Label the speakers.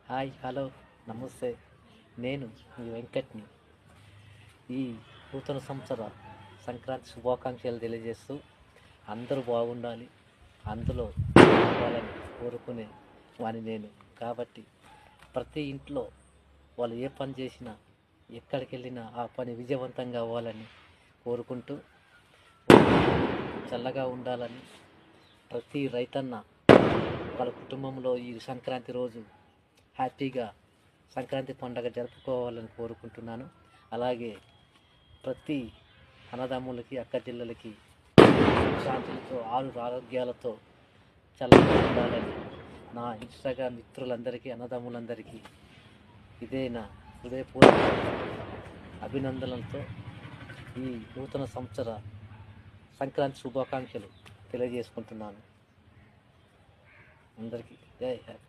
Speaker 1: Hi, hello, నమస్తే. నేను మీ వెంకట్ని. ఈ నూతన సంవత్సర సంక్రాంతి శుభాకాంక్షలు తెలియజేస్తూ అందరూ బాగుండాలి, అందులో ఉండాలని కోరుకునే వాని నేను. కాబట్టి ప్రతి ఇంట్లో వాళ్ళు ఏ పని చేసినా, ఎక్కడికి వెళ్ళినా ఆ పని విజయవంతంగా అవ్వాలని కోరుకుంటూ, చల్లగా ఉండాలని ప్రతి రైతన్న వాళ్ళ కుటుంబంలో ఈ సంక్రాంతి రోజు హ్యాపీగా సంక్రాంతి పండుగ జరుపుకోవాలని కోరుకుంటున్నాను. అలాగే ప్రతి అన్నదమ్ములకి, అక్క చెల్లెలకి శాంతులతో, ఆరోగ్యాలతో చల్లగా ఉండాలని నా ఇన్స్టాగ్రామ్ మిత్రులందరికీ, అన్నదమ్ములందరికీ ఇదే నా హృదయపూర్వక అభినందనలతో ఈ నూతన సంవత్సర సంక్రాంతి శుభాకాంక్షలు తెలియజేసుకుంటున్నాను. అందరికీ జై హ్యాపీ.